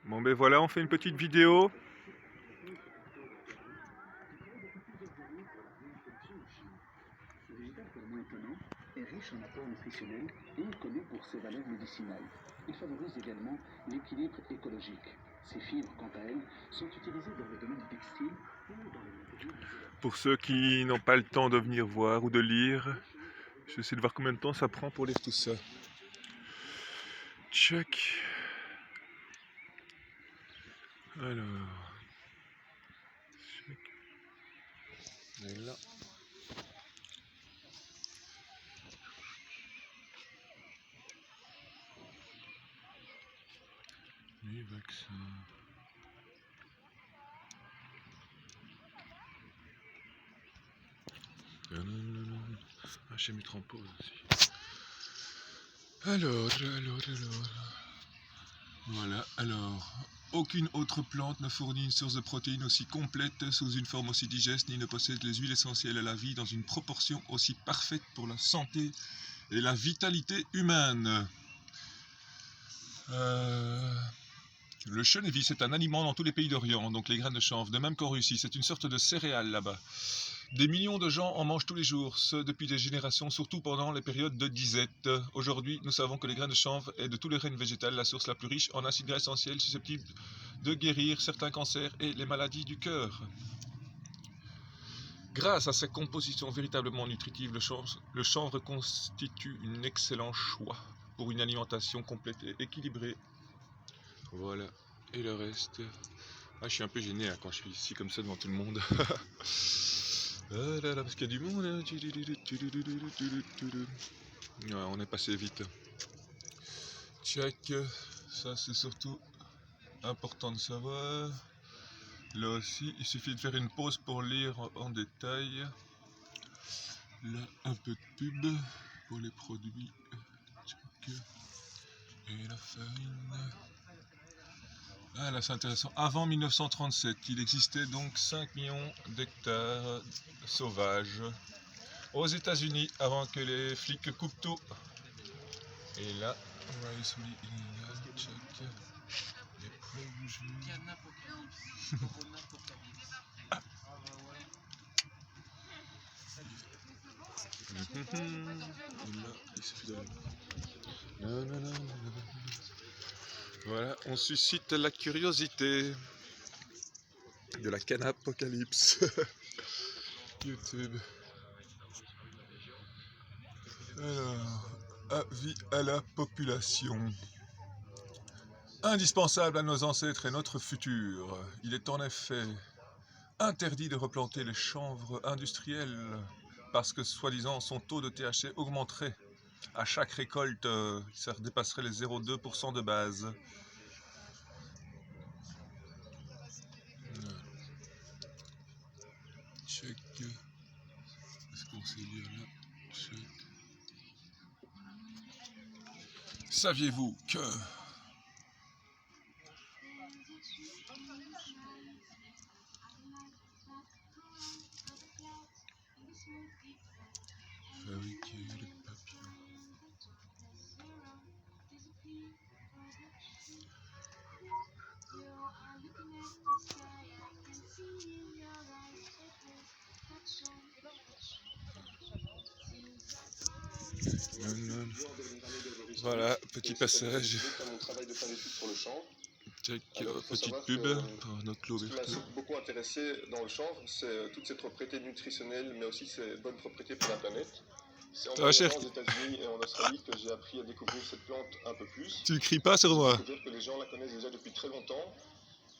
Bon ben voilà, on fait une petite vidéo. Ce végétal purement étonnant est riche en apports nutritionnels et connu pour ses valeurs médicinales. Il favorise également l'équilibre écologique. Ces fibres, quant à elles, sont utilisées dans le domaine du textile ou dans les matériaux d'isolation. Pour ceux qui n'ont pas le temps de venir voir ou de lire, j'essaie de voir combien de temps ça prend pour lire tout ça. Check. Alors. Check. Et là. Les vaccins. Ah, j'ai mis en pause aussi. Alors. Voilà, alors. Aucune autre plante ne fournit une source de protéines aussi complète, sous une forme aussi digeste, ni ne possède les huiles essentielles à la vie dans une proportion aussi parfaite pour la santé et la vitalité humaine. Le chenevis, c'est un aliment dans tous les pays d'Orient, donc les graines de chanvre, de même qu'en Russie, c'est une sorte de céréale là-bas. Des millions de gens en mangent tous les jours, ce depuis des générations, surtout pendant les périodes de disette. Aujourd'hui, nous savons que les graines de chanvre est de tous les règnes végétales la source la plus riche en acides gras essentiels susceptibles de guérir certains cancers et les maladies du cœur. Grâce à sa composition véritablement nutritive, le chanvre constitue un excellent choix pour une alimentation complète et équilibrée. Voilà, et le reste... Ah, je suis un peu gêné quand je suis ici comme ça devant tout le monde. Là, parce qu'il y a du monde. Ouais, on est passé vite. Check, ça c'est surtout important de savoir. Là aussi, il suffit de faire une pause pour lire en détail. Là, un peu de pub pour les produits. Check. Et la farine. Ah là c'est intéressant. Avant 1937, il existait donc 5 millions d'hectares sauvages aux États-Unis avant que les flics coupent tout. Et là, on va aller sur l'illégal, check. Les projets. Là, il suffit d'aller. Voilà, on suscite la curiosité de la canapocalypse. YouTube. Alors, avis à la population. Indispensable à nos ancêtres et notre futur, il est en effet interdit de replanter les chanvres industriels parce que, soi-disant, son taux de THC augmenterait à chaque récolte, ça dépasserait les 0,2% de base. Check. Est-ce qu'on sait lire là? Check. Saviez-vous que fabriquer le papillon. Voilà, petit passage. Check, petite pub pour notre Clos Ce qui m'a beaucoup intéressé dans le chanvre, c'est toutes ses propriétés nutritionnelles, mais aussi ses bonnes propriétés pour la planète. C'est en voyageant aux États-Unis et en Australie que j'ai appris à découvrir cette plante un peu plus. Tu ne cries pas sur moi. C'est-à-dire que les gens la connaissent déjà depuis très longtemps.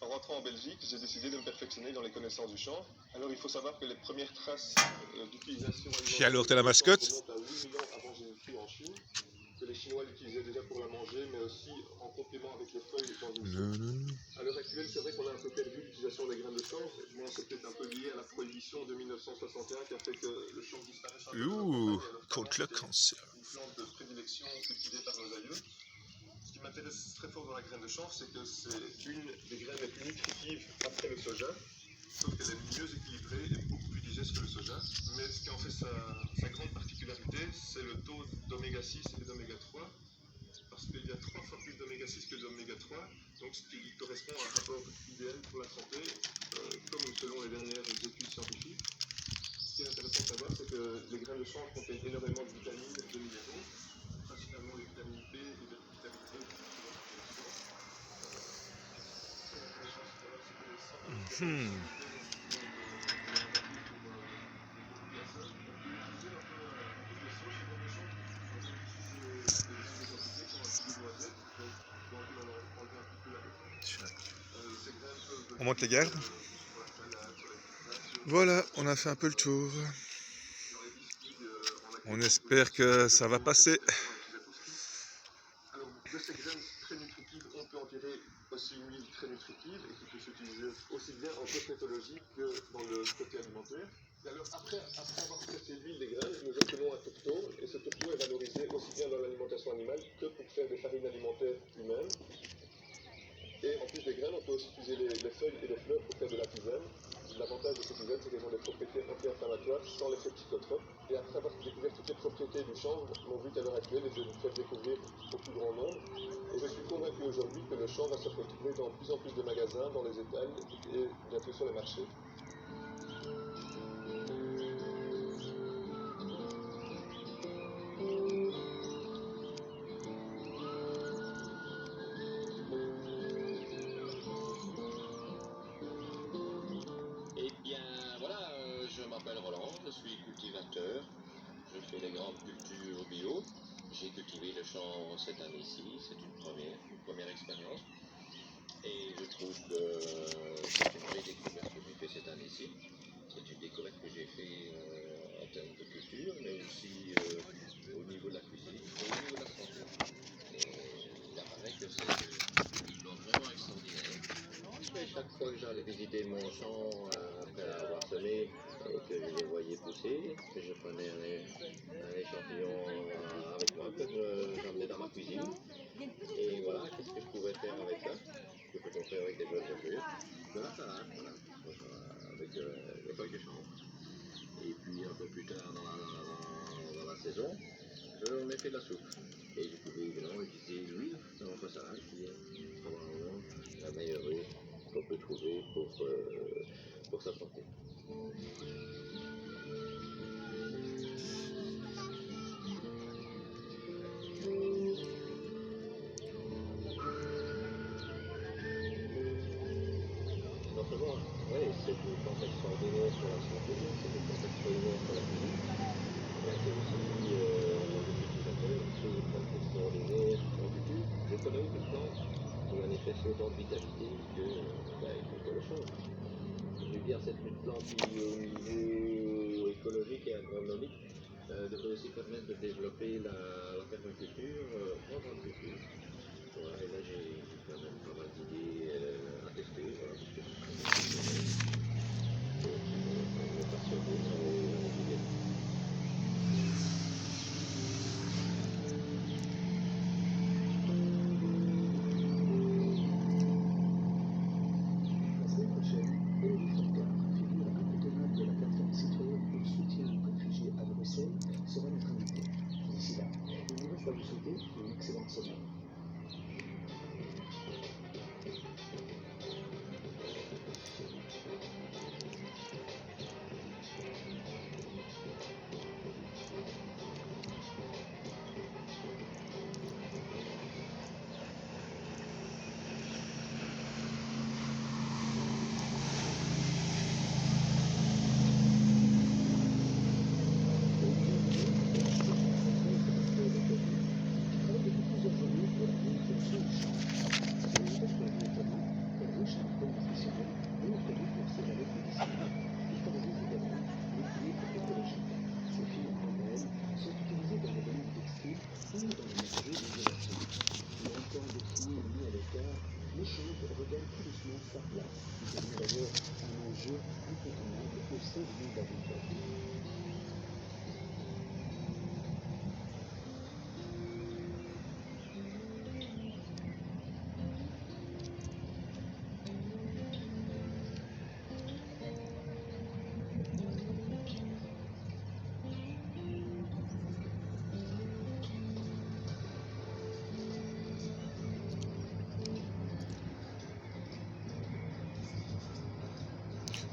En rentrant en Belgique, j'ai décidé de me perfectionner dans les connaissances du chanvre. Alors il faut savoir que les premières traces d'utilisation Et alors, t'es la mascotte? remontent à 8 000 ans avant Jésus-Christ en Chine, que les Chinois l'utilisaient déjà pour la manger, mais aussi en complément avec les feuilles dans une soupe. À l'heure actuelle, c'est vrai qu'on a un peu perdu l'utilisation des graines de chanvre. Bon, c'est peut-être un peu lié à la prohibition de 1961 qui a fait que le chanvre disparaisse un peu. Contre le cancer. Une plante de prédilection cultivée par nos aïeux. Ce qui m'intéresse très fort dans la graine de chanvre, c'est que c'est une des graines les plus nutritives après le soja, sauf qu'elle est mieux équilibrée et beaucoup plus digeste que le soja. Mais ce qui en fait sa grande particularité, c'est le taux d'oméga 6 et d'oméga 3. parce qu'il y a 3 fois plus d'oméga 6 que d'oméga 3, donc ce qui correspond à un rapport idéal pour la santé, comme selon les dernières études scientifiques. Ce qui est intéressant de savoir, c'est que les graines de chanvre contiennent énormément de vitamines et de minéraux, principalement les vitamines B et les vitamines E. On monte les gardes. Voilà, on a fait un peu le tour. On espère que ça va passer. Alors, de ces graines très nutritives, on peut en tirer aussi une huile très nutritive et qui peut s'utiliser aussi bien en cosmétologie que dans le côté alimentaire. Et alors, après avoir traité l'huile des graines, nous obtenons un tourteau, et ce tourteau est valorisé aussi bien dans l'alimentation animale que pour faire des farines alimentaires humaines. Et en plus des graines, on peut aussi utiliser les feuilles et les fleurs pour faire de la tisane. L'avantage de ces tisanes, c'est qu'elles ont des propriétés anti-inflammatoires sans l'effet psychotrope. Et après avoir découvert toutes les propriétés du chanvre, mon but à l'heure actuelle est de le faire découvrir au plus grand nombre. Et je suis convaincu aujourd'hui que le chanvre va se retrouver dans de plus en plus de magasins, dans les étals et bientôt sur les marchés. Eh bien, voilà, je m'appelle Roland, je suis cultivateur, je fais des grandes cultures bio. J'ai cultivé le champ cette année-ci, c'est une première expérience. Et je trouve que c'est une vraie découverte que j'ai fait cette année-ci. C'est une découverte que j'ai fait en termes de culture, mais aussi au niveau de la cuisine, et au niveau de la santé. Et il apparaît que c'est une plante vraiment extraordinaire. Et chaque fois que j'allais visiter mon champ après avoir semé et que je les voyais pousser, que je prenais un échantillon avec moi, que j'emmenais dans ma cuisine. Et voilà, qu'est-ce que je pouvais faire avec ça? Que peut-on faire avec des bonnes verdures? De la salade, voilà, avec des feuilles de chanvre. Et puis un peu plus tard dans la saison, on a fait de la soupe. Et je pouvais évidemment utiliser l'huile dans notre salade, qui est probablement la meilleure huile qu'on peut trouver pour sa santé. Non seulement, oui, c'est une plante extraordinaire pour la santé, c'est une plante extraordinaire pour la cuisine, mais c'est aussi, c'est une plante extraordinaire en culture. Je connais une plante qui manifeste autant de vitalité que le chanvre. Je veux dire, c'est une plante qui, au niveau écologique et agronomique, devrait aussi permettre de développer la permaculture en grande culture. Voilà, et là j'ai quand même pas mal d'idées à tester, voilà, parce que c'est me passionner dans les idées. La semaine prochaine, Émilie Forcard, figure incontournable de la plateforme citoyenne pour le soutien aux réfugiés à Bruxelles, sera notre invitée. D'ici là, il nous reste à vous souhaiter une excellente semaine. Le chanvre regagne tout doucement sa place, devenant d'ailleurs un enjeu incontournable au sein du monde agricole.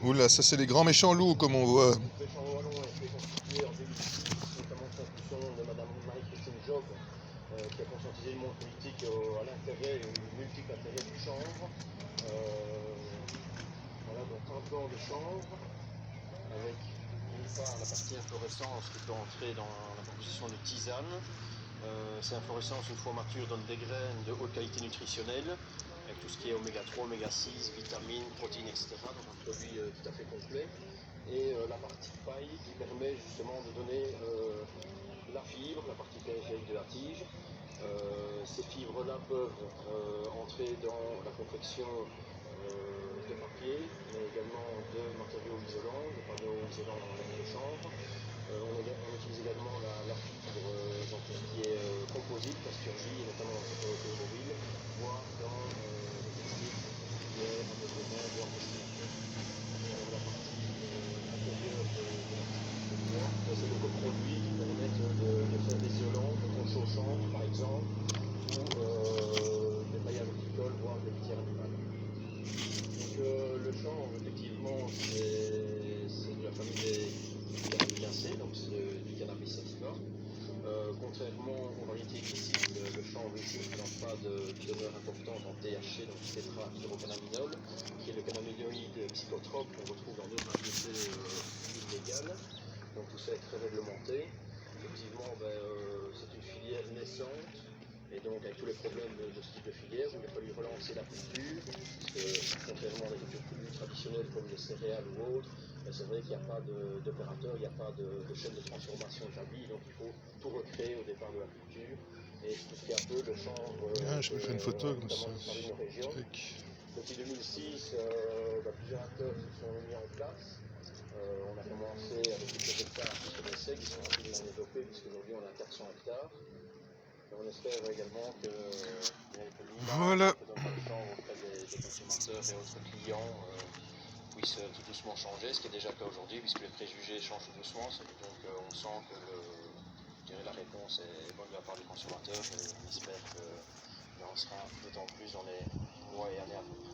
Oula, ça c'est les grands méchants loups comme on voit. Le champ wallon a été constitué en 2006, notamment sous l'impulsion de Madame Marie-Christine Job, qui a conscientisé le monde politique à l'intérêt et aux multiples intérêts du chanvre. Voilà donc un plan de chanvre avec d'une part la partie inflorescence qui peut entrer dans la composition de tisane. Ces inflorescences, une fois matures, donnent des graines de haute qualité nutritionnelle, avec tout ce qui est oméga 3, oméga 6, vitamines, protéines, etc. Donc un produit tout à fait complet. Et la partie paille qui permet justement de donner la fibre, la partie périphérique de la tige. Ces fibres-là peuvent entrer dans la confection de papier, mais également de matériaux isolants, de panneaux isolants dans la de chanvre. On utilise également la fibre dans tout ce qui est composite, plasturgie, notamment dans le secteur automobile, voire dans le textile, qui est ameublement, voire destiné. La partie intérieure de la fibre, c'est le coproduit qui permettent de faire des isolants, de conches au chanvre par exemple, ou des maillages horticoles, voire des litières animales. Donc le chanvre, effectivement, c'est de la famille des Apiacées, donc c'est du cannabis sativa. Contrairement aux variétés glycides, le chanvre ici ne présente pas de teneur importante en THC, donc tétrahydrocannabinol, qui est le cannabinoïde psychotrope qu'on retrouve dans d'autres variétés illégales. Donc tout ça est très réglementé. Effectivement, c'est une filière naissante. Et donc avec tous les problèmes de ce type de filière, il a fallu relancer la culture, parce que contrairement à l'agriculture plus traditionnelle comme les céréales ou autres, c'est vrai qu'il n'y a pas d'opérateur, il n'y a pas de chaîne de transformation établie, donc il faut tout recréer au départ de la culture. Et tout ce qui est un peu le chanvre, Je me fais une photo comme ça. dans nos régions. Depuis 2006, plusieurs acteurs se sont mis en place. On a commencé avec quelques hectares qui se connaissaient, qui sont rapidement développés, puisqu'aujourd'hui on a 400 hectares. On espère également que voilà. le chanvre auprès des consommateurs et autres clients puisse tout doucement changer, ce qui est déjà le cas aujourd'hui, puisque les préjugés changent tout doucement. Donc on sent que la réponse est bonne de la part des consommateurs et on espère que on sera d'autant plus dans les mois et années à venir.